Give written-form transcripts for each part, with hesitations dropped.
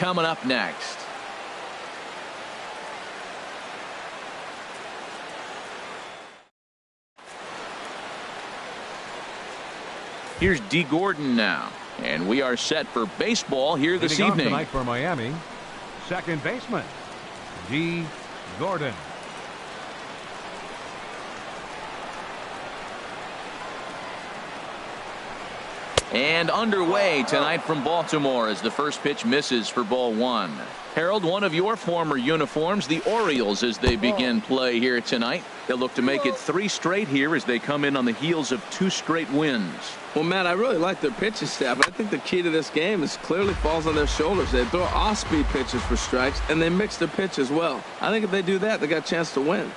coming up next. Here's D. Gordon now, and we are set for baseball here this evening. Tonight for Miami, second baseman D. Gordon. And underway tonight from Baltimore as the first pitch misses for ball one. Harold, one of your former uniforms, the Orioles, as they begin play here tonight. They'll look to make it 3 straight here as they come in on the heels of 2 straight wins. Well, Matt, I really like their pitching staff. I think the key to this game is clearly falls on their shoulders. They throw off-speed pitches for strikes, and they mix their pitch as well. I think if they do that, they got a chance to win.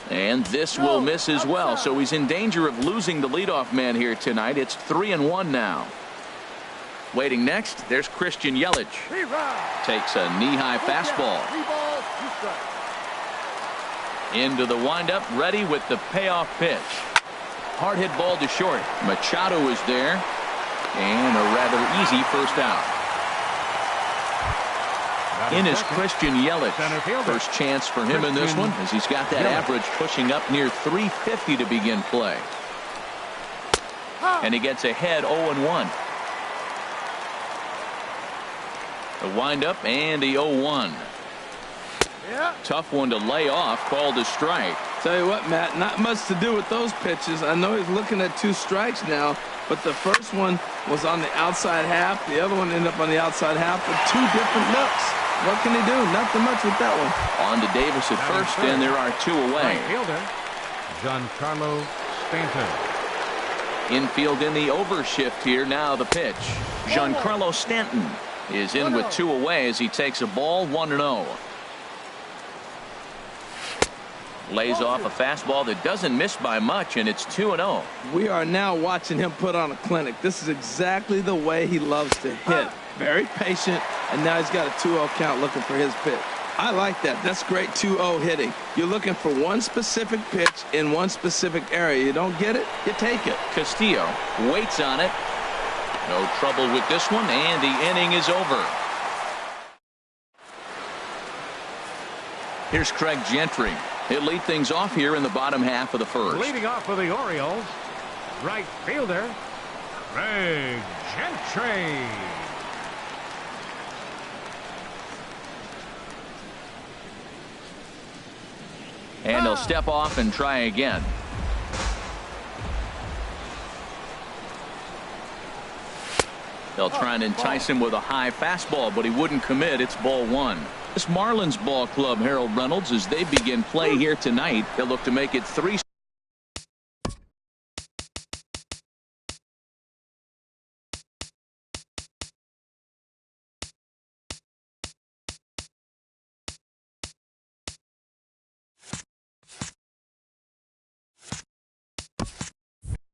And this will miss as well, so he's in danger of losing the leadoff man here tonight. It's 3-1 now. Waiting next, there's Christian Yelich. Takes a knee-high fastball. Into the windup, ready with the payoff pitch. Hard hit ball to short. Machado is there, and a rather easy first out. In is Christian Yelich. First chance for him in this one, as he's got that average pushing up near 350 to begin play. And he gets ahead 0-1. The windup and the 0-1. Tough one to lay off, called a strike. Tell you what, Matt, not much to do with those pitches. I know he's looking at 2 strikes now, but the first one was on the outside half. The other one ended up on the outside half with 2 different looks. What can he do? Nothing much with that one. On to Davis at first, and there are 2 away. Fielder, Giancarlo Stanton. Infield in the overshift here. Now the pitch. Giancarlo Stanton is in with 2 away as he takes a ball 1-0. Lays off a fastball that doesn't miss by much, and it's 2-0. We are now watching him put on a clinic. This is exactly the way he loves to hit. Very patient, and now he's got a 2-0 count looking for his pitch. I like that. That's great 2-0 hitting. You're looking for one specific pitch in one specific area. You don't get it, you take it. Castillo waits on it. No trouble with this one, and the inning is over. Here's Craig Gentry. He'll lead things off here in the bottom half of the first. Leading off for the Orioles, right fielder, Craig Gentry. And he'll step off and try again. They'll try and entice him with a high fastball, but he wouldn't commit. It's ball 1. This Marlins ball club, Harold Reynolds, as they begin play here tonight, they'll look to make it 3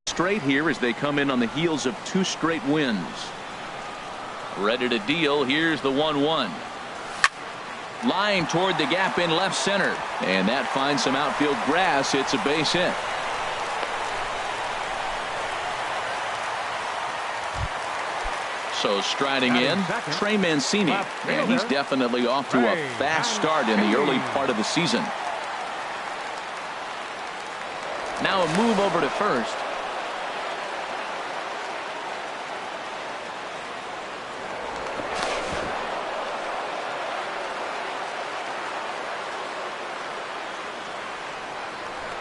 straight here as they come in on the heels of 2 straight wins. Ready to deal. Here's the 1-1. Line toward the gap in left center, and that finds some outfield grass. It's a base hit. So striding in, Trey Mancini, and he's definitely off to a fast start in the early part of the season. Now a move over to first.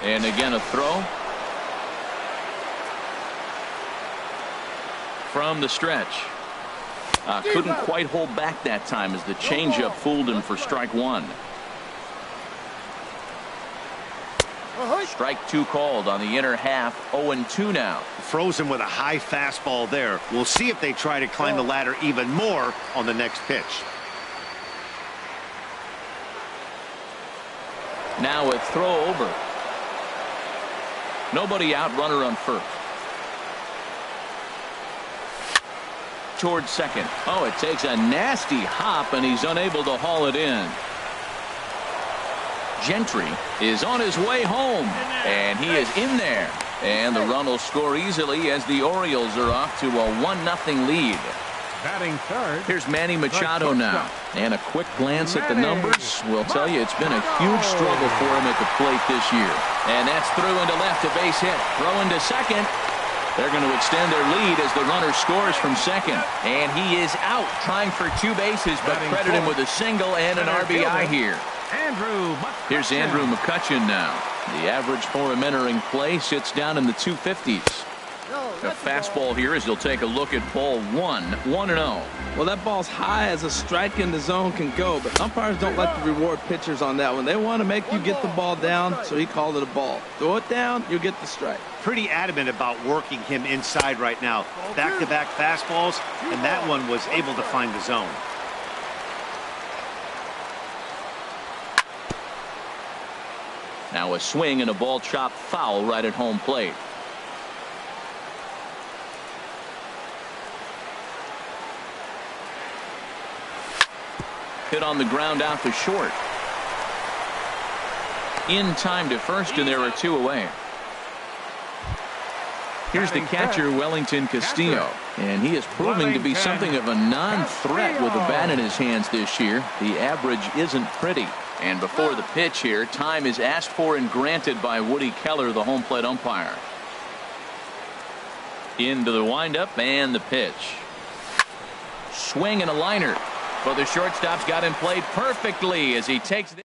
And again a throw from the stretch. Couldn't quite hold back that time as the changeup fooled him for strike 1. Strike 2 called on the inner half. 0-2 now. Frozen with a high fastball there. We'll see if they try to climb the ladder even more on the next pitch. Now a throw over. Nobody out, runner on first. Towards second. Oh, it takes a nasty hop, and he's unable to haul it in. Gentry is on his way home, and he is in there. And the run will score easily as the Orioles are off to a 1-0 lead. Batting third. Here's Manny Machado now. And a quick glance at the numbers will tell you it's been a huge struggle for him at the plate this year. And that's through into left, a base hit. Throw into second. They're going to extend their lead as the runner scores from second. And he is out trying for 2 bases, but credit him with a single and an RBI here. Here's Andrew McCutchen now. The average for him entering play sits down in the 250s. A fastball here as he'll take a look at ball 1, 1-0. Well, that ball's high as a strike in the zone can go, but umpires don't like to reward pitchers on that one. They want to make you get the ball down, so he called it a ball. Throw it down, you'll get the strike. Pretty adamant about working him inside right now. Back-to-back fastballs, and that one was able to find the zone. Now a swing and a ball chopped foul right at home plate. Hit on the ground out to short. In time to first, and there are 2 away. Here's the catcher, Wellington Castillo, and he is proving to be something of a non-threat with a bat in his hands this year. The average isn't pretty. And before the pitch here, time is asked for and granted by Woody Keller, the home plate umpire. Into the windup and the pitch. Swing and a liner. But the shortstop's got him played perfectly as he takes it.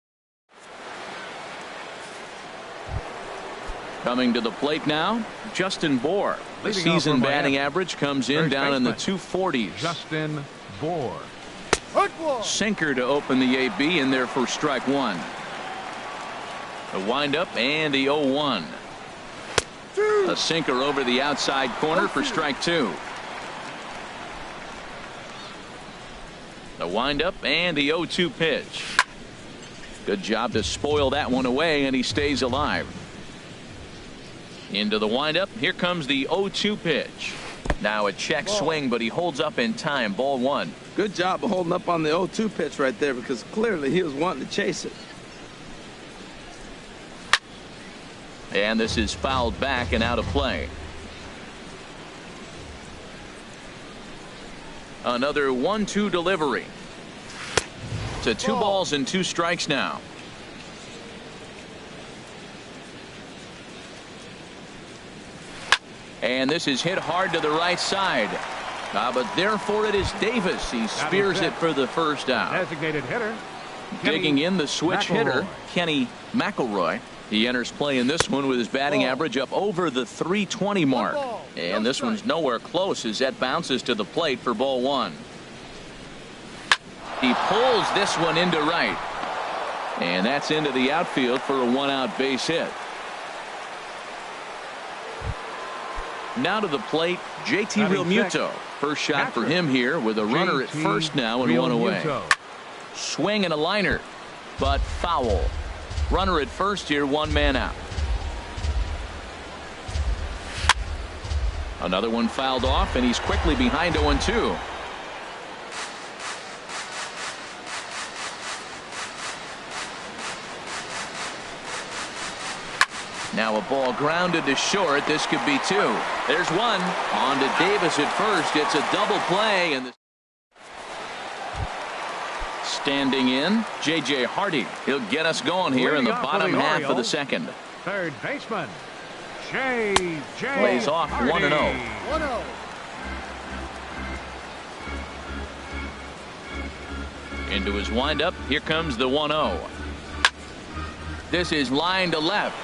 Coming to the plate now, Justin Bour. The season batting average comes in down in the 240s. Justin Bour. Sinker to open the AB in there for strike 1. A windup and the 0-1. A sinker over the outside corner for strike 2. The windup and the 0-2 pitch. Good job to spoil that one away, and he stays alive. Into the windup. Here comes the 0-2 pitch. Now a check swing, but he holds up in time. Ball 1. Good job of holding up on the 0-2 pitch right there, because clearly he was wanting to chase it. And this is fouled back and out of play. Another 1-2 delivery. To 2 balls and 2 strikes now. And this is hit hard to the right side. But therefore it is Davis. He spears it for the first out. Designated hitter. Digging in the switch hitter, Kenny McElroy. He enters play in this one with his batting average up over the 320 mark. And this one's nowhere close as that bounces to the plate for ball 1. He pulls this one into right. And that's into the outfield for a 1-out base hit. Now to the plate, JT Realmuto. First shot for him here with a runner at first now and 1 away. Swing and a liner, but foul. Runner at first here, 1 man out. Another one fouled off, and he's quickly behind 0-2. Now a ball grounded to short. This could be 2. There's 1. On to Davis at first. It's a double play, and standing in, J.J. Hardy. He'll get us going here in the bottom half of the second. Third baseman, J.J. Plays off 1-0. Into his windup. Here comes the 1-0. This is line to left.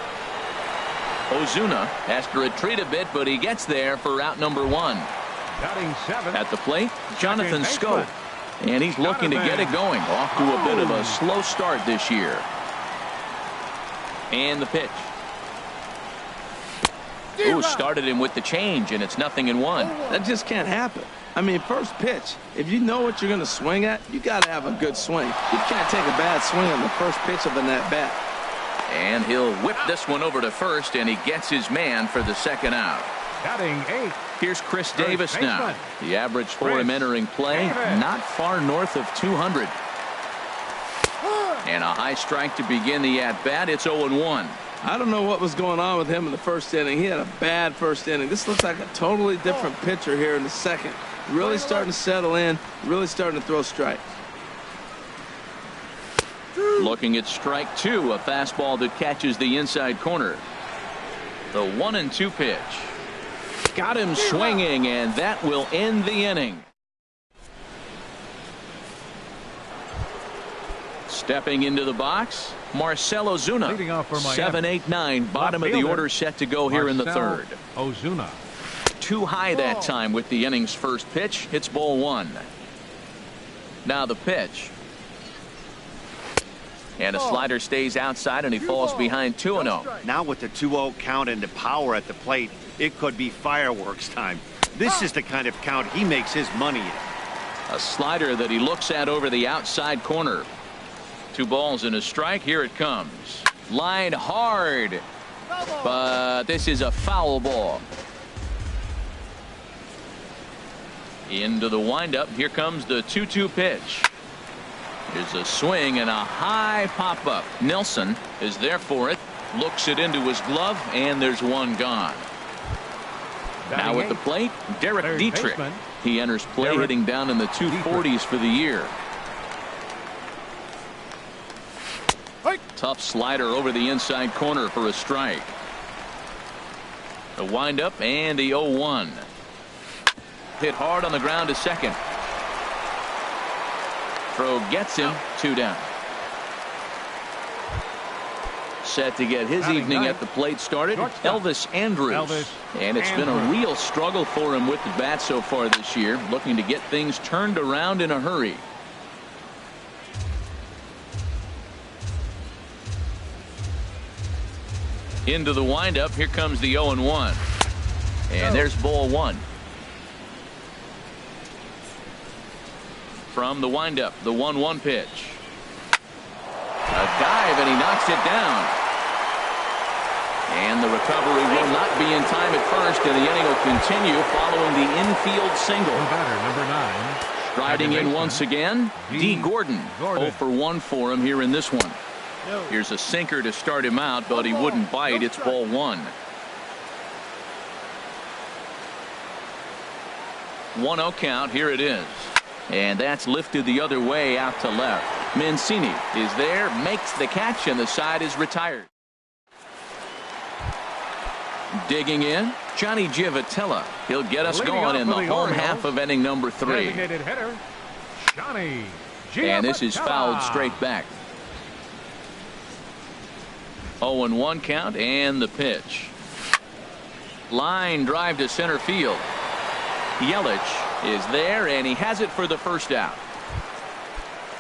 Ozuna has to retreat a bit, but he gets there for out number 1. At the plate, Jonathan Schoop. And he's looking to get it going. Off to a bit of a slow start this year. And the pitch. Ooh, started him with the change, and it's 0-1. That just can't happen. I mean, first pitch, if you know what you're going to swing at, you got to have a good swing. You can't take a bad swing on the first pitch of an at-bat. And he'll whip this one over to first, and he gets his man for the second out. Batting 8. Here's Chris Davis now. The average for him entering play, not far north of 200. And a high strike to begin the at-bat. It's 0-1. I don't know what was going on with him in the first inning. He had a bad first inning. This looks like a totally different pitcher here in the second. Really starting to settle in, really starting to throw strikes. Looking at strike two, a fastball that catches the inside corner. The 1-2 pitch. Got him swinging, and that will end the inning. Stepping into the box, Marcell Ozuna. 7-8-9, bottom of the order set to go here in the third. Ozuna. Too high that time with the inning's first pitch. It's ball one. Now the pitch. And a slider stays outside, and he falls behind 2-0. Now with the 2-0 count and the power at the plate, it could be fireworks time. This is the kind of count he makes his money in. A slider that he looks at over the outside corner. 2 balls and a strike. Here it comes. Line hard. But this is a foul ball. Into the windup. Here comes the 2-2 pitch. There's a swing and a high pop-up. Nelson is there for it. Looks it into his glove, and there's one gone. Now at the plate, Derek Dietrich. He enters play hitting down in the 240s for the year. Tough slider over the inside corner for a strike. The windup and the 0-1. Hit hard on the ground to second. Throw gets him. 2 down. Set to get his evening at the plate started, Elvis Andrus. And it's been a real struggle for him with the bat so far this year, looking to get things turned around in a hurry. Into the windup. Here comes the 0-1. And there's ball one. From the windup, the 1-1 pitch. A dive, and he knocks it down. And the recovery will not be in time at first, and the inning will continue following the infield single. Number 9. Striding in once again, D. Gordon. 0 for 1 for him here in this one. Here's a sinker to start him out, but he wouldn't bite. It's ball one. 1-0 count. Here it is. And that's lifted the other way out to left. Mancini is there, makes the catch, and the side is retired. Digging in, Johnny Giavotella. He'll get us going in the home half of inning number 3. Designated hitter, Johnny And this is Giavotella. fouled straight back. 0-1 count, and the pitch. Line drive to center field. Yelich is there, and he has it for the first out.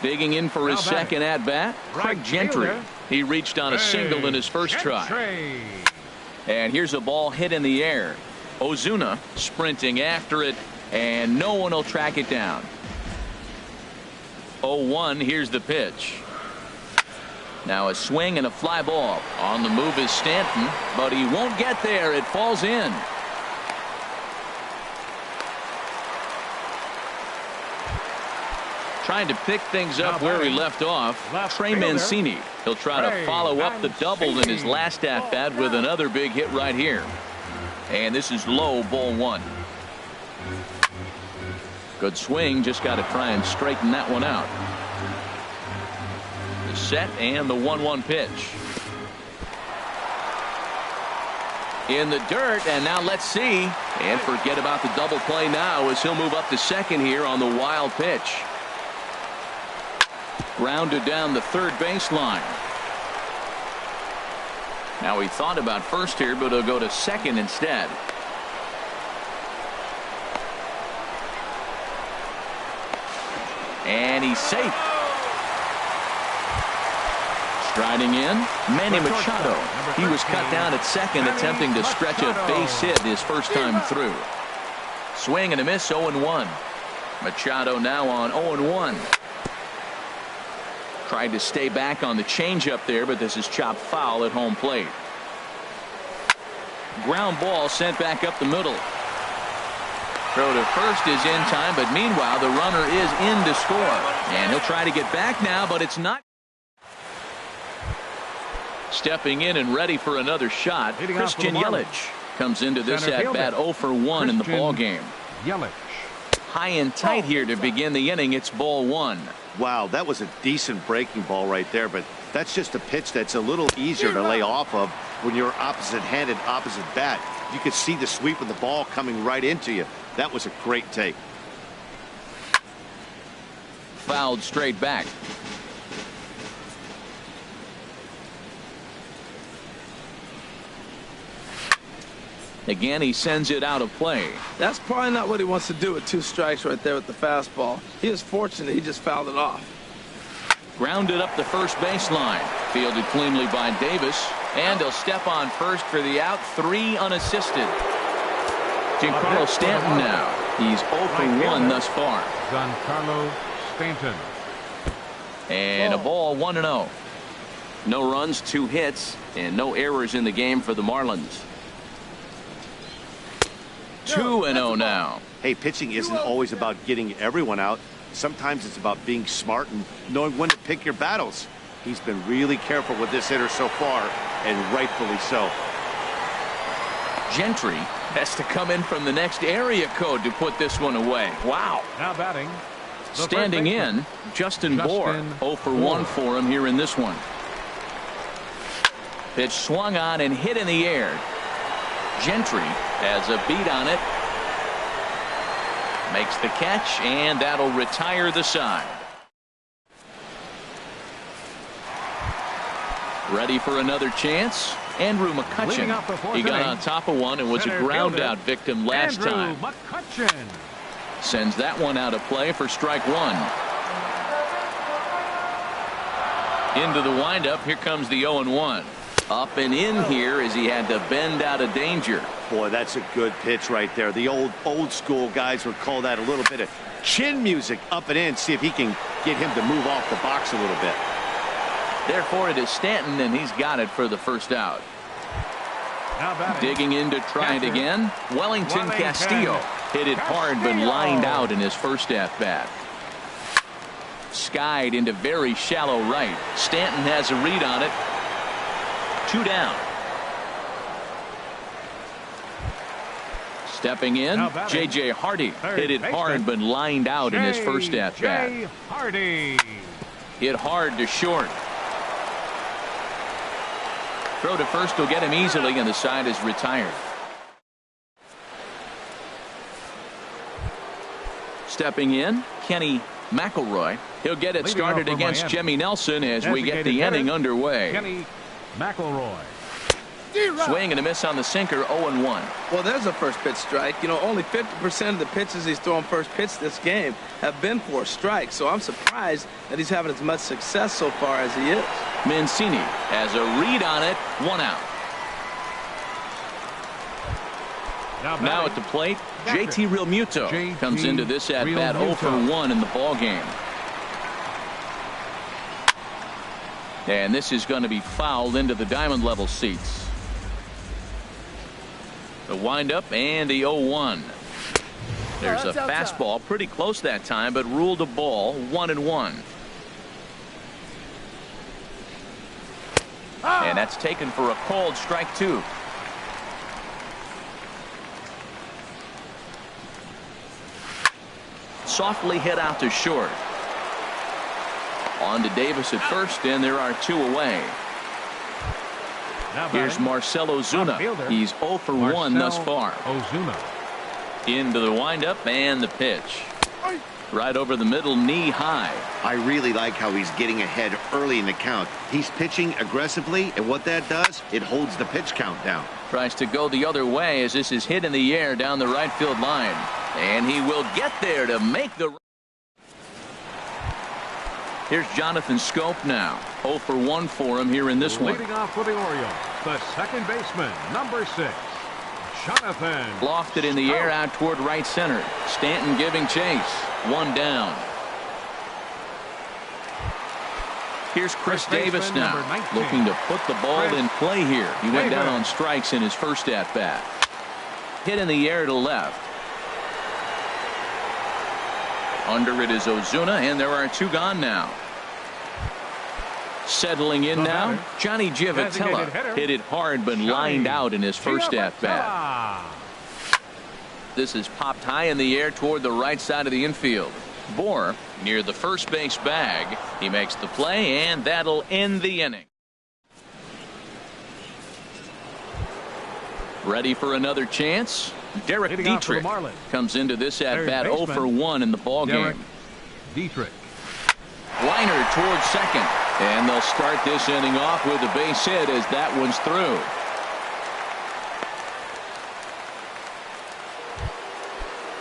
Digging in for his second at bat, Craig Gentry. He reached on a single in his first try. And here's a ball hit in the air. Ozuna sprinting after it, and no one will track it down. 0-1. Here's the pitch. Now a swing and a fly ball. On the move is Stanton, but he won't get there. It falls in. Trying to pick things up where he left off. Trey Mancini. He'll try to follow up the double in his last at bat with another big hit right here. And this is low, ball one. Good swing. Just got to try and straighten that one out. The set and the 1-1 pitch. In the dirt, and now let's see. And forget about the double play now as he'll move up to second here on the wild pitch. Grounded down the third baseline. Now he thought about first here, but he'll go to second instead. And he's safe. Striding in, Manny Machado. He was cut down at second, attempting to stretch a base hit his first time through. Swing and a miss, 0-1. Machado now on 0-1. Tried to stay back on the changeup there, but this is chopped foul at home plate. Ground ball sent back up the middle. Throw to first is in time, but meanwhile the runner is in to score. And he'll try to get back now, but it's not. Stepping in and ready for another shot, Christian Yelich comes into this at bat 0 for 1 in the ball game. Yelich. high and tight here to begin the inning. It's ball one. Wow, that was a decent breaking ball right there, but that's just a pitch that's a little easier to lay off of when you're opposite-handed, opposite bat. You could see the sweep of the ball coming right into you. That was a great take. Fouled straight back. Again, he sends it out of play. That's probably not what he wants to do with 2 strikes right there with the fastball. He is fortunate he just fouled it off. Grounded up the first baseline. Fielded cleanly by Davis. And he'll step on first for the out. 3 unassisted. Giancarlo Stanton now. He's 0 for 1 thus far. Giancarlo Stanton. And a ball 1-0. No runs, 2 hits, and no errors in the game for the Marlins. 2-0 now. Hey, pitching isn't always about getting everyone out. Sometimes it's about being smart and knowing when to pick your battles. He's been really careful with this hitter so far, and rightfully so. Gentry has to come in from the next area code to put this one away. Wow. Now batting. Standing in, Justin Bour. 0 for 1 for him here in this one. Pitch swung on and hit in the air. Gentry has a beat on it. Makes the catch, and that'll retire the side. Ready for another chance. Andrew McCutchen. He got on top of one and was a ground out victim last time. McCutchen. Sends that one out of play for strike 1. Into the windup. Here comes the 0-1. Up and in here as he had to bend out of danger. Boy, that's a good pitch right there. The old school guys would call that a little bit of chin music. Up and in. See if he can get him to move off the box a little bit. Therefore, it is Stanton, and he's got it for the first out. Digging in to try it again. Wellington Castillo hit it hard but lined out in his first at-bat. Skied into very shallow right. Stanton has a read on it. 2 down. Stepping in, J.J. Hardy hit it hard but lined out in his first at-bat. Hit hard to short. Throw to first will get him easily, and the side is retired. Stepping in, Kenny McElroy. He'll get it started against Jimmy Nelson as we get the inning underway. Kenny McElroy. Swing and a miss on the sinker. 0-1. Well, there's a first pitch strike. You know, only 50% of the pitches he's thrown first pitch this game have been for a strike. So I'm surprised that he's having as much success so far as he is. Mancini has a read on it. 1 out. Now at the plate, JT Realmuto comes into this at bat 0 for 1 in the ball game. And this is going to be fouled into the diamond level seats. The windup and the 0-1. There's a fastball pretty close that time, but ruled a ball. 1-1. And that's taken for a called strike 2. Softly hit out to short. On to Davis at first, and there are 2 away. Here's Marcell Ozuna. He's 0 for 1 thus far. Into the windup and the pitch. Right over the middle, knee high. I really like how he's getting ahead early in the count. He's pitching aggressively, and what that does, it holds the pitch count down. Tries to go the other way as this is hit in the air down the right field line. And he will get there to make the... Here's Jonathan Scope now. 0 for 1 for him here in this one. Leading off for the Orioles, the second baseman, number 6, Jonathan. Lofted in the air out toward right center. Stanton giving chase. 1 down. Here's Chris Davis now, looking to put the ball in play here. He went down on strikes in his first at-bat. Hit in the air to left. Under it is Ozuna, and there are 2 gone now. Settling in now, Johnny Giavotella hit it hard but lined out in his first at-bat. This is popped high in the air toward the right side of the infield. Bohr near the first base bag. He makes the play, and that'll end the inning. Ready for another chance? Derek Dietrich comes into this at bat 0 for 1 in the ball game. Dietrich. Liner towards second, and they'll start this inning off with a base hit as that one's through.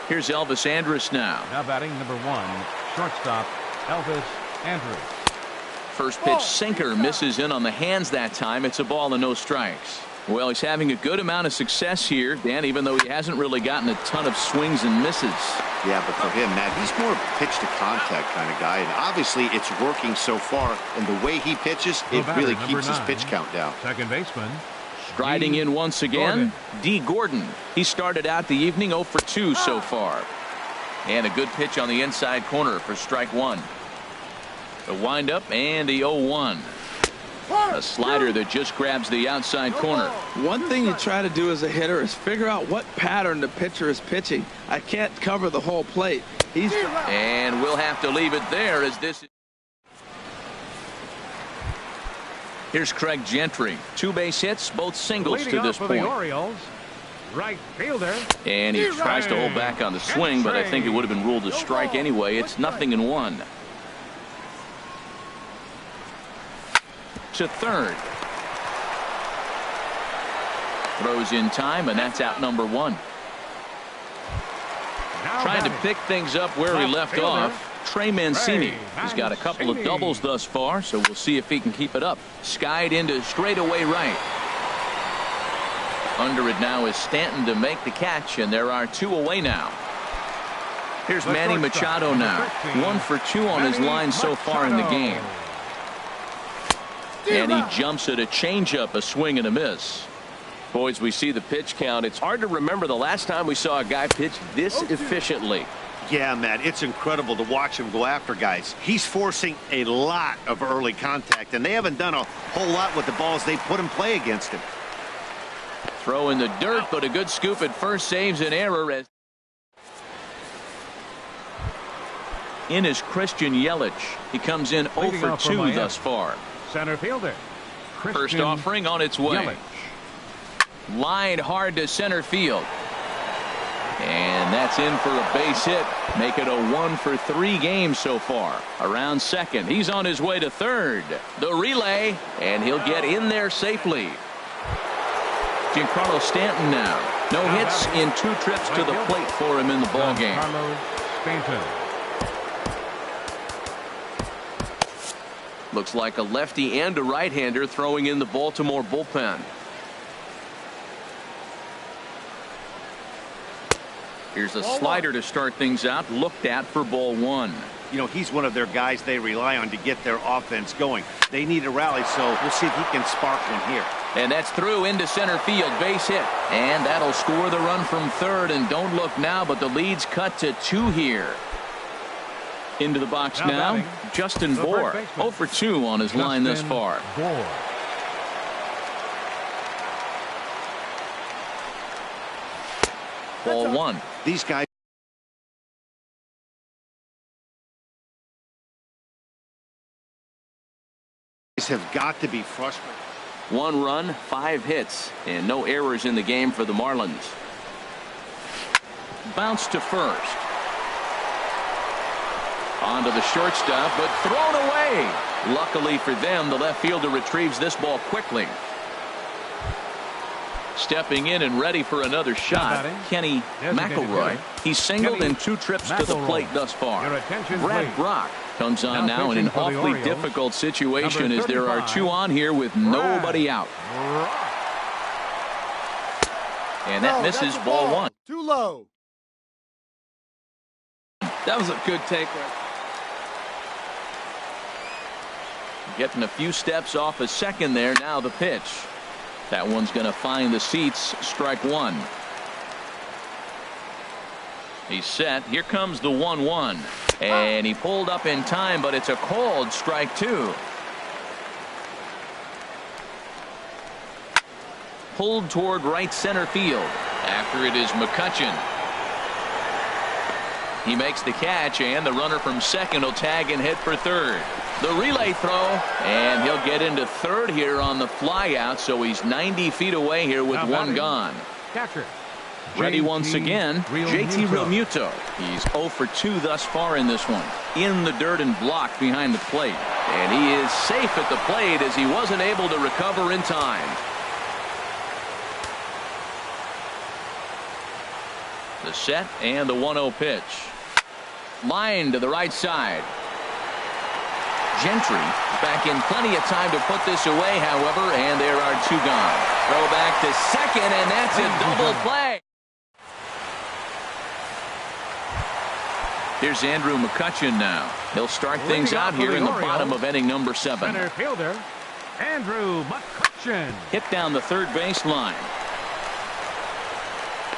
Here's Elvis Andrus now. Now batting number 1, shortstop Elvis Andrus. First pitch sinker misses in on the hands that time. It's a ball and no strikes. Well, he's having a good amount of success here, Dan, even though he hasn't really gotten a ton of swings and misses. Yeah, but for him, Matt, he's more of a pitch to contact kind of guy, and obviously it's working so far, and the way he pitches, it really keeps his pitch count down. Second baseman. Striding in once again, D. Gordon. He started out the evening 0 for 2 so far. And a good pitch on the inside corner for strike 1. The windup and the 0-1. A slider that just grabs the outside corner. One thing you try to do as a hitter is figure out what pattern the pitcher is pitching. I can't cover the whole plate. And we'll have to leave it there as this. Here's Craig Gentry. 2 base hits, both singles to this point. The Orioles, right fielder. And he tries to hold back on the swing, but I think it would have been ruled a strike anyway. It's 0-1. To third. Throws in time, and that's out number 1. Trying to pick things up where he left off. Trey Mancini. He's got a couple of doubles thus far, so we'll see if he can keep it up. Skied into straightaway right. Under it now is Stanton to make the catch, and there are 2 away now. Here's Manny Machado now. 1 for 2 on his line so far in the game. And he jumps at a changeup, a swing and a miss. Boys, we see the pitch count. It's hard to remember the last time we saw a guy pitch this efficiently. Yeah, Matt, it's incredible to watch him go after guys. He's forcing a lot of early contact, and they haven't done a whole lot with the balls they put in play against him. Throw in the dirt, but a good scoop at first saves an error. As in is Christian Yelich. He comes in 0 for 2 thus far. Center fielder. First offering on its way. Yelich. Lined hard to center field. And that's in for a base hit. Make it a 1 for 3 game so far. Around second. He's on his way to third. The relay, and he'll get in there safely. Giancarlo Stanton now. No hits in 2 trips to the plate for him in the ball game. Giancarlo Stanton. Looks like a lefty and a right-hander throwing in the Baltimore bullpen. Here's a slider to start things out, looked at for ball 1. You know, he's one of their guys they rely on to get their offense going. They need a rally, so we'll see if he can spark one here. And that's through into center field, base hit. And that'll score the run from third, and don't look now, but the lead's cut to 2 here. Into the box now, Justin Bohr, 0 for 2 on his line thus far. Ball 1. These guys have got to be frustrated. 1 run, 5 hits, and no errors in the game for the Marlins. Bounce to first. Onto the shortstop, but thrown away. Luckily for them, the left fielder retrieves this ball quickly. Stepping in and ready for another shot, Kenny McElroy. He's singled in 2 trips to the plate thus far. Brad Brock comes on now in an awfully difficult situation as there are 2 on here with nobody out. And that misses ball 1. Too low. That was a good take right. Getting a few steps off a second there. Now the pitch. That one's going to find the seats. Strike 1. He's set. Here comes the 1-1. And he pulled up in time, but it's a called strike 2. Pulled toward right center field. After it is McCutcheon. He makes the catch, and the runner from second will tag and hit for third. The relay throw, and he'll get into third here on the flyout, so he's 90 feet away here with one gone. Catcher. Ready once again, JT Realmuto. He's 0 for 2 thus far in this one. In the dirt and blocked behind the plate. And he is safe at the plate as he wasn't able to recover in time. The set and the 1-0 pitch. Line to the right side. Gentry back in plenty of time to put this away, however, and there are 2 gone. Throw back to second, and that's a double play. Here's Andrew McCutchen now. He'll start things out here in the bottom of inning number 7. Center fielder, Andrew McCutchen. Hit down the third base line.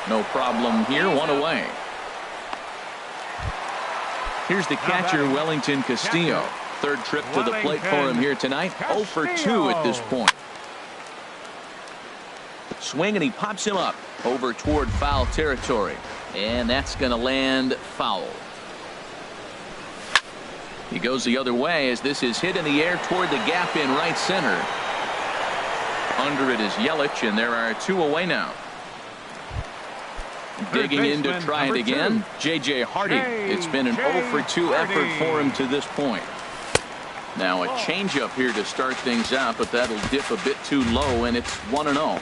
No problem here, 1 away. Here's the catcher, Wellington Castillo. Third trip to the plate for him here tonight. 0 for 2 at this point. Swing, and he pops him up over toward foul territory. And that's going to land foul. He goes the other way as this is hit in the air toward the gap in right center. Under it is Yelich, and there are 2 away now. Digging in to try it again, J.J. Hardy. It's been an 0 for 2 effort for him to this point. Now a changeup here to start things out, but that'll dip a bit too low, and it's 1-0.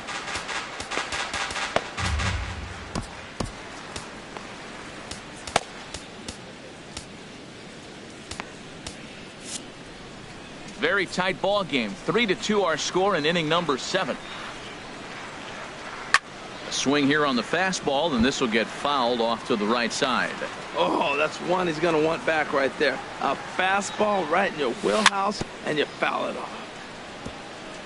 Very tight ball game. 3-2 our score in inning number 7. A swing here on the fastball, and this will get fouled off to the right side. Oh, that's one he's going to want back right there. A fastball right in your wheelhouse, and you foul it off.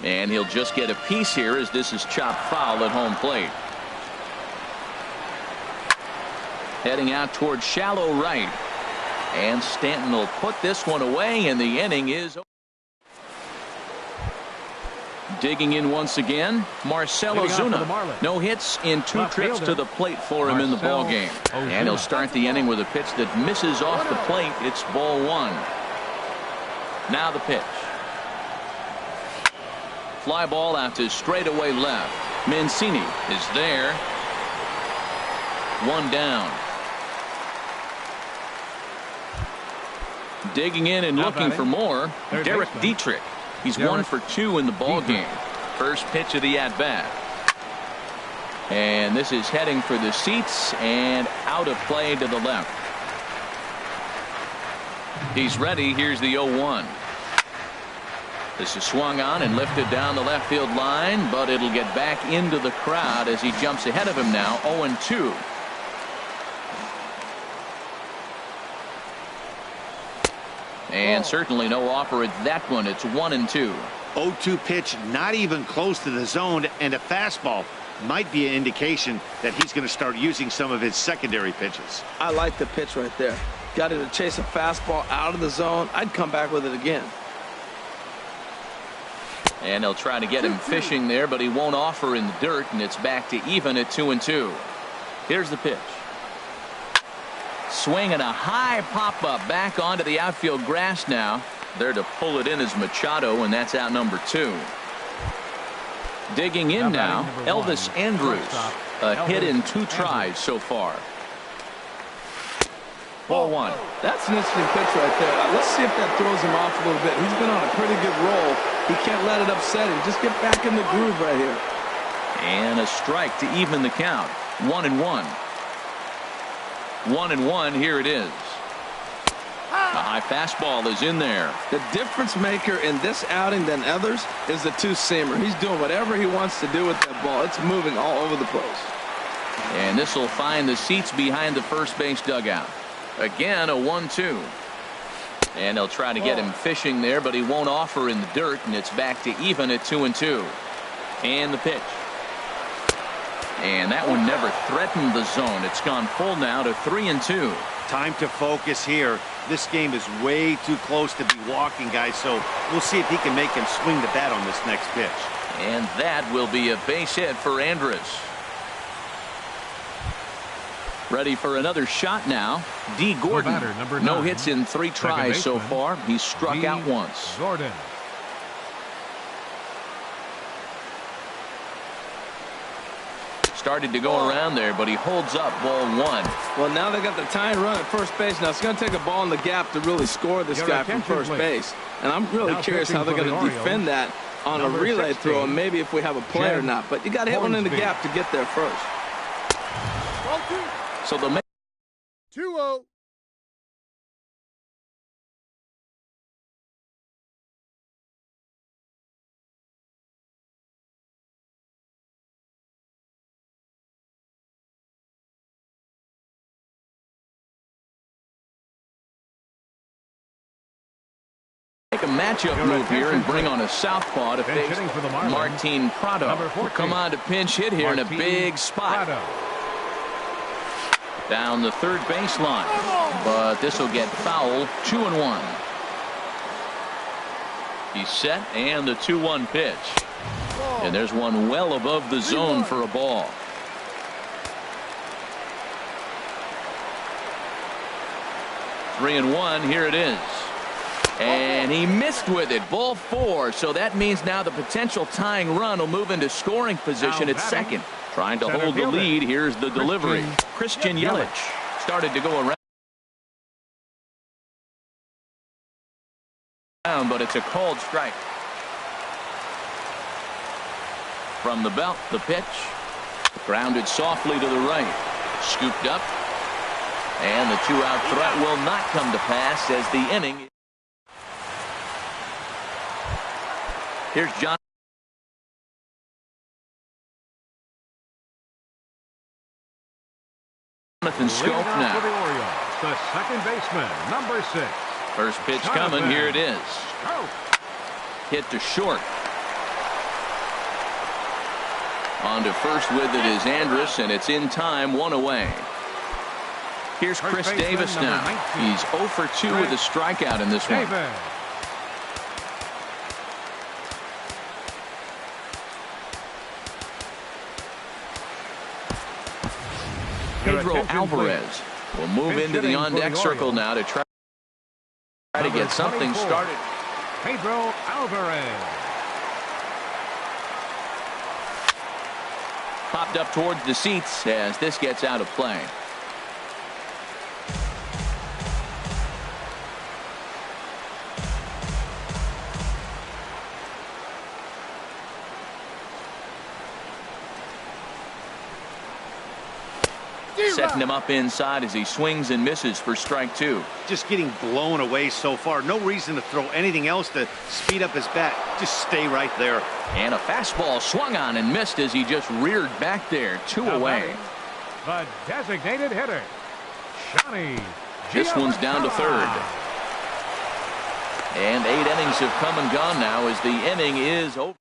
And he'll just get a piece here as this is chopped foul at home plate. Heading out toward shallow right. And Stanton will put this one away, and the inning is over. Digging in once again, Marcell Ozuna. No hits in 2 trips to the plate for him in the ball game. And he'll start the inning with a pitch that misses off the plate. It's ball 1. Now the pitch. Fly ball out to straightaway left. Mancini is there. 1 down. Digging in and looking for more, Derek Dietrich. He's 1 for 2 in the ball game. First pitch of the at-bat. And this is heading for the seats and out of play to the left. He's ready. Here's the 0-1. This is swung on and lifted down the left field line, but it'll get back into the crowd as he jumps ahead of him now. 0-2. And certainly no offer at that one. It's 1-2. 0-2 pitch, not even close to the zone, and a fastball might be an indication that he's going to start using some of his secondary pitches. I like the pitch right there. Got him to chase a fastball out of the zone. I'd come back with it again. And they'll try to get him fishing there, but he won't offer in the dirt, and it's back to even at 2-2. Here's the pitch. Swing and a high pop-up back onto the outfield grass now. There to pull it in is Machado, and that's out number 2. Digging in now, Elvis Andrus. A hit in 2 tries so far. Ball 1. That's an interesting pitch right there. Let's see if that throws him off a little bit. He's been on a pretty good roll. He can't let it upset him. Just get back in the groove right here. And a strike to even the count. 1-1. 1-1. Here it is. A high fastball is in there. The difference maker in this outing than others is the 2-seamer. He's doing whatever he wants to do with that ball. It's moving all over the place. And this will find the seats behind the first base dugout. Again, a 1-2. And they'll try to get him fishing there, but he won't offer in the dirt, and it's back to even at 2-2. And the pitch. And that one never threatened the zone. It's gone full now to 3-2. Time to focus here. This game is way too close to be walking, guys, so we'll see if he can make him swing the bat on this next pitch. And that will be a base hit for Andrus. Ready for another shot now. D. Gordon. Number No 9. hits in 3 tries so far. He's struck D. out once. Gordon. Started to go around there, but he holds up ball 1. Well, now they got the tying run at first base. Now it's going to take a ball in the gap to really score this guy from first base. And I'm really curious how they're going to defend that on a relay throw, and maybe if we have a play or not. But you got to hit one in the gap to get there first. So the 2-0. make a matchup move here and bring on a southpaw to face Martin Prado. Will come on to pinch hit here in a big spot. Down the third baseline, but this will get foul. 2-1. He's set, and the 2-1 pitch. And there's one well above the zone for a ball. Three and one. Here it is. And he missed with it. Ball 4. So that means now the potential tying run will move into scoring position at second. Trying to hold the lead. Here's the delivery. Christian Yelich started to go around, but it's a called strike. From the belt, the pitch. Grounded softly to the right. Scooped up. And the 2-out threat will not come to pass as the inning. Here's Jonathan Scope now. For the Orioles, the second baseman, number 6. First pitch coming. Here it is. Hit to short. On to first with it is Andrus, and it's in time. 1 away. Here's Chris Davis now. He's 0 for 2 with a strikeout in this one. Pedro Alvarez will move into the on-deck circle now to try to get something started. Pedro Alvarez. Popped up towards the seats as this gets out of play. Setting him up inside as he swings and misses for strike 2. Just getting blown away so far. No reason to throw anything else to speed up his bat. Just stay right there. And a fastball swung on and missed as he just reared back there. 2 away. The designated hitter, Johnny. This one's down to third. And 8 innings have come and gone now as the inning is over.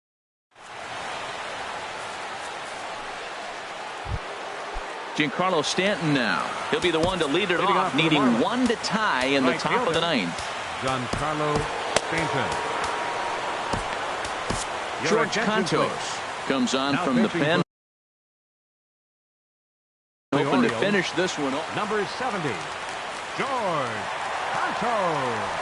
Giancarlo Stanton now. He'll be the one to lead it off, needing 1 to tie in the top of the 9th. Giancarlo Stanton. George Cantos comes on from the pen. Hoping to finish this one off. Number 70, George Cantos.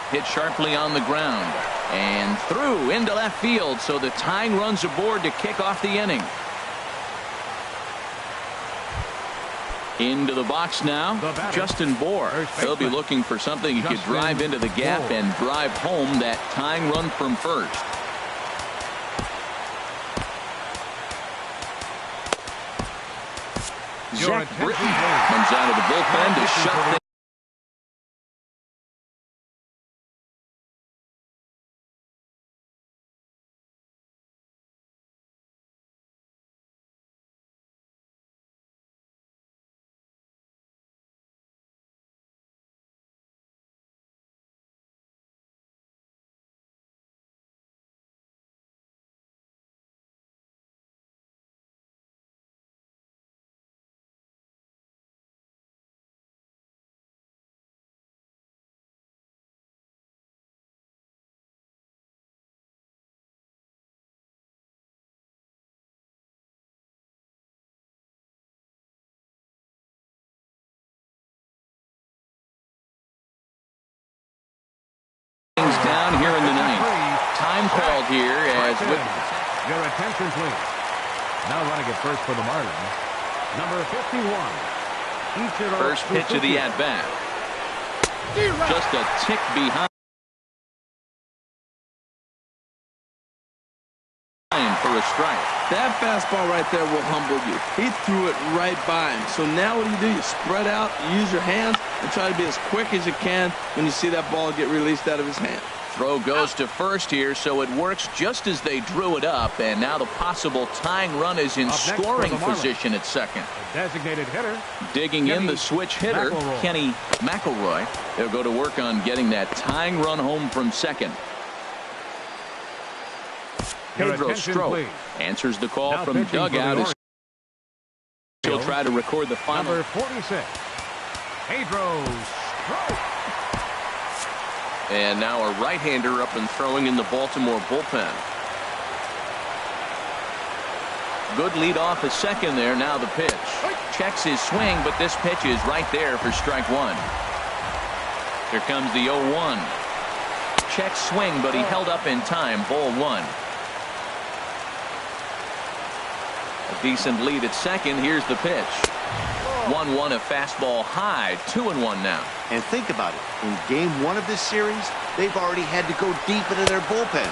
Hit sharply on the ground and through into left field, so the tying runs aboard to kick off the inning. Into the box now, Justin Bour. He'll be looking for something he could drive into the gap and drive home that tying run from first. Zach Britton comes out of the bullpen to shut things. involved here as with your attention, please. Now running at first for the Marlins, number 51. First pitch of the at-bat. Just a tick behind for a strike. That fastball right there will humble you. He threw it right by him. So now what do? You spread out, you use your hands, and try to be as quick as you can when you see that ball get released out of his hand. Throw goes to first here, so it works just as they drew it up, and now the possible tying run is in scoring position at second. A designated hitter. Digging in the switch hitter, Kenny McElroy. They'll go to work on getting that tying run home from second. Pedro Strop answers the call now from dugout as he'll try to record the final. Number 46, Pedro Strop. And now a right-hander up and throwing in the Baltimore bullpen. Good lead off a second there. Now the pitch. Checks his swing, but this pitch is right there for strike one. Here comes the 0-1. Check swing, but he held up in time. Ball one. A decent lead at second. Here's the pitch. 1-1, a fastball high. 2-1 now. And think about it. In game one of this series, they've already had to go deep into their bullpen.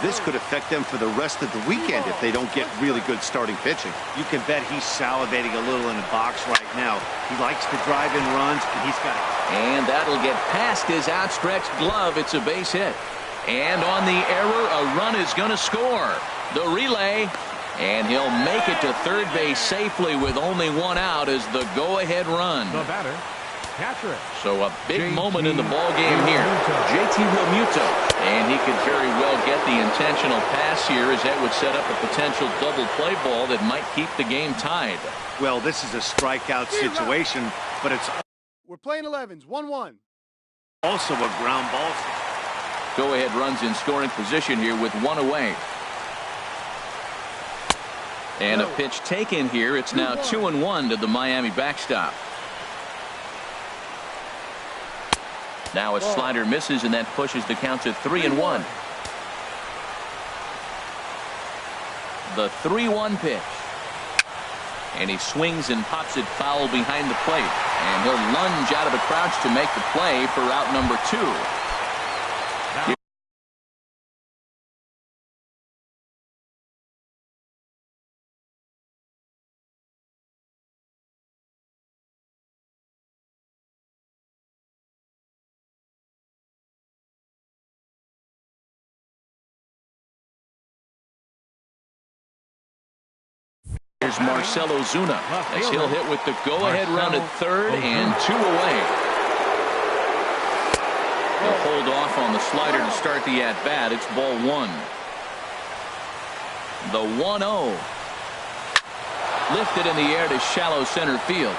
This could affect them for the rest of the weekend if they don't get really good starting pitching. You can bet he's salivating a little in the box right now. He likes to drive in runs, and he's got it. And that'll get past his outstretched glove. It's a base hit. And on the error, a run is going to score. The relay. And he'll make it to third base safely with only one out as the go-ahead run. The batter, catcher. So a big moment in the ball game here. JT Realmuto. And he could very well get the intentional pass here as that would set up a potential double play ball that might keep the game tied. Well, this is a strikeout situation, but it's... We're playing 11s, 1-1. Also a ground ball. Go-ahead runs in scoring position here with one away. And a pitch taken here. It's now 2-1 to the Miami backstop. Now a slider misses, and that pushes the count to 3-1. The 3-1 pitch. And he swings and pops it foul behind the plate. And he'll lunge out of the crouch to make the play for out number 2. Here's Marcell Ozuna as he'll hit with the go-ahead run at third and 2 away. He'll hold off on the slider to start the at-bat. It's ball one. The 1-0. Lifted in the air to shallow center field.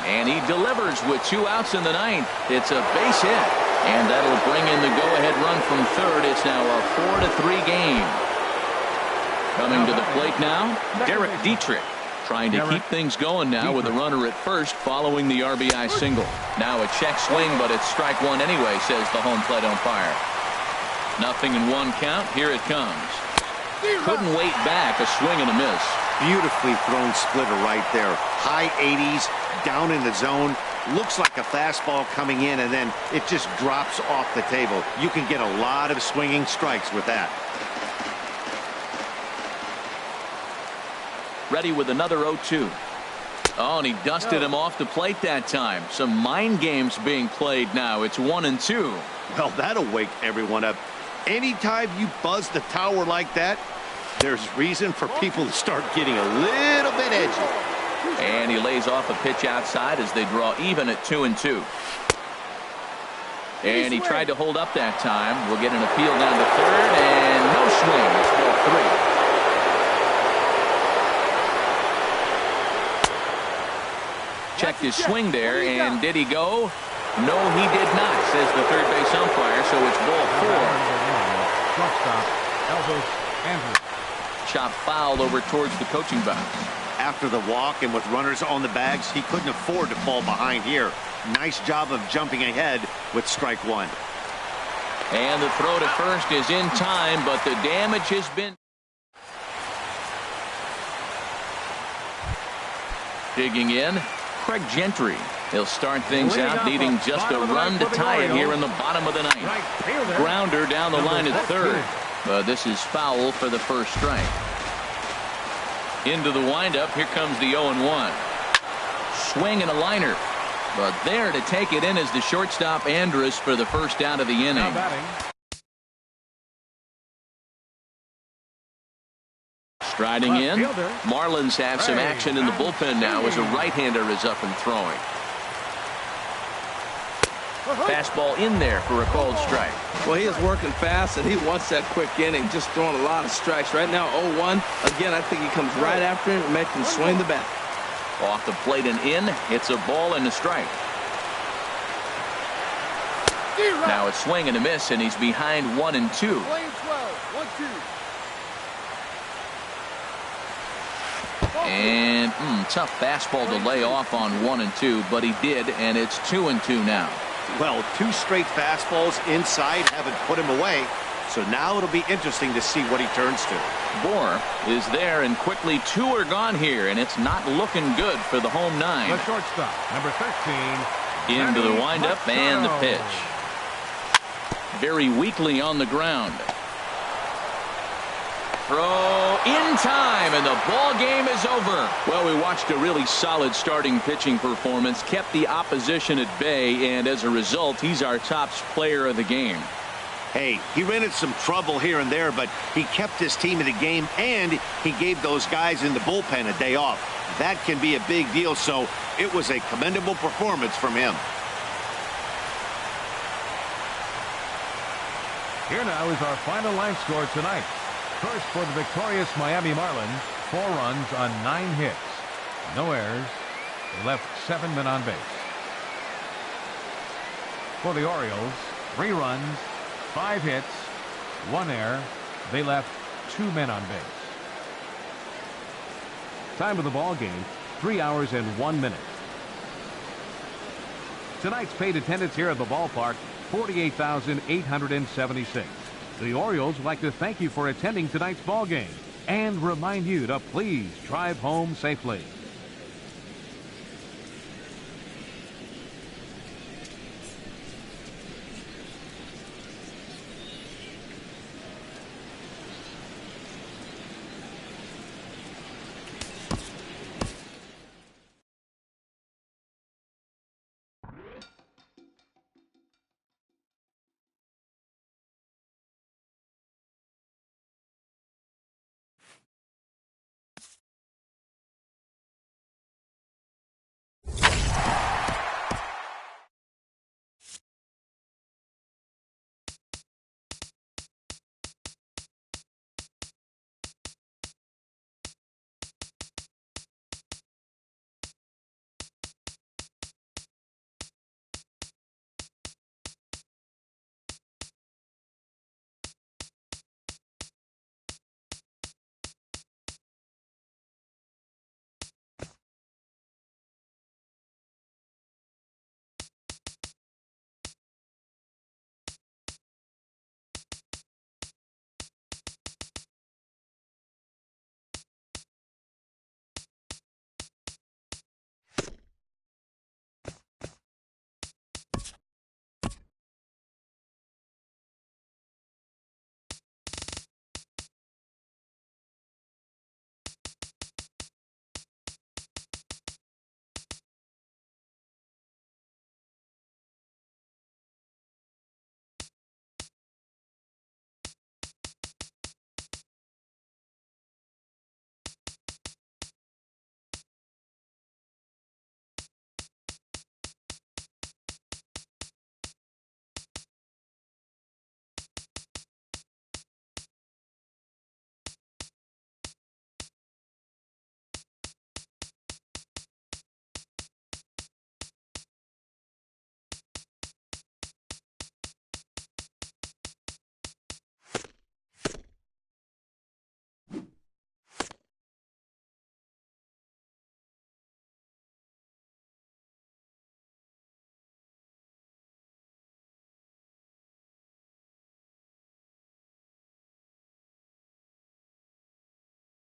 And he delivers with 2 outs in the ninth. It's a base hit. And that'll bring in the go-ahead run from third. It's now a 4-3 game. Coming to the plate now, Derek Dietrich, trying to keep things going now with a runner at first following the RBI single. Now a check swing, but it's strike one anyway, says the home plate umpire. Nothing in one count. Here it comes. Couldn't wait back. A swing and a miss. Beautifully thrown splitter right there. High 80s, down in the zone. Looks like a fastball coming in, and then it just drops off the table. You can get a lot of swinging strikes with that. Ready with another 0-2. Oh, and he dusted him off the plate that time. Some mind games being played now. It's 1-2. Well, that'll wake everyone up. Anytime you buzz the tower like that, there's reason for people to start getting a little bit edgy. And he lays off a pitch outside as they draw even at 2-2. And he tried to hold up that time. We'll get an appeal down to third, and no swing. It's ball 3. Checked his swing there, and did he go? No, he did not, says the third base umpire, so it's ball 4. Chop foul over towards the coaching box. After the walk and with runners on the bags, he couldn't afford to fall behind here. Nice job of jumping ahead with strike one. And the throw to first is in time, but the damage has been. Digging in, Craig Gentry. He'll start things out, needing just a run to tie it here in the bottom of the ninth. Grounder down the line at third. This is foul for the first strike. Into the windup, here comes the 0-1. Swing and a liner. But there to take it in is the shortstop Andrus for the first out of the inning. Striding in, Marlins have some action in the bullpen now as a right-hander is up and throwing. Fastball in there for a called strike. Well, he is working fast, and he wants that quick inning, just throwing a lot of strikes. Right now, 0-1. Again, I think he comes right after him and makes him swing the bat. Off the plate and in, it's a ball and a strike. Now a swing and a miss, and he's behind 1-2. Playing 12, 1-2. And tough fastball to lay off on 1-2, but he did, and it's 2-2 now. Well, 2 straight fastballs inside haven't put him away. So now it'll be interesting to see what he turns to. Bohr is there, and quickly 2 are gone here, and it's not looking good for the home 9. The shortstop, number 13. Into the windup and the pitch. Very weakly on the ground. Throw in time, and the ball game is over. Well, we watched a really solid starting pitching performance, kept the opposition at bay, and as a result, he's our top player of the game. Hey, he ran into some trouble here and there, but he kept his team in the game, and he gave those guys in the bullpen a day off. That can be a big deal, so it was a commendable performance from him. Here now is our final line score tonight. First for the victorious Miami Marlins, 4 runs on 9 hits. No errors. They left 7 men on base. For the Orioles, 3 runs, 5 hits, 1 error. They left 2 men on base. Time of the ball game, 3 hours and 1 minute. Tonight's paid attendance here at the ballpark, 48,876. The Orioles would like to thank you for attending tonight's ball game and remind you to please drive home safely.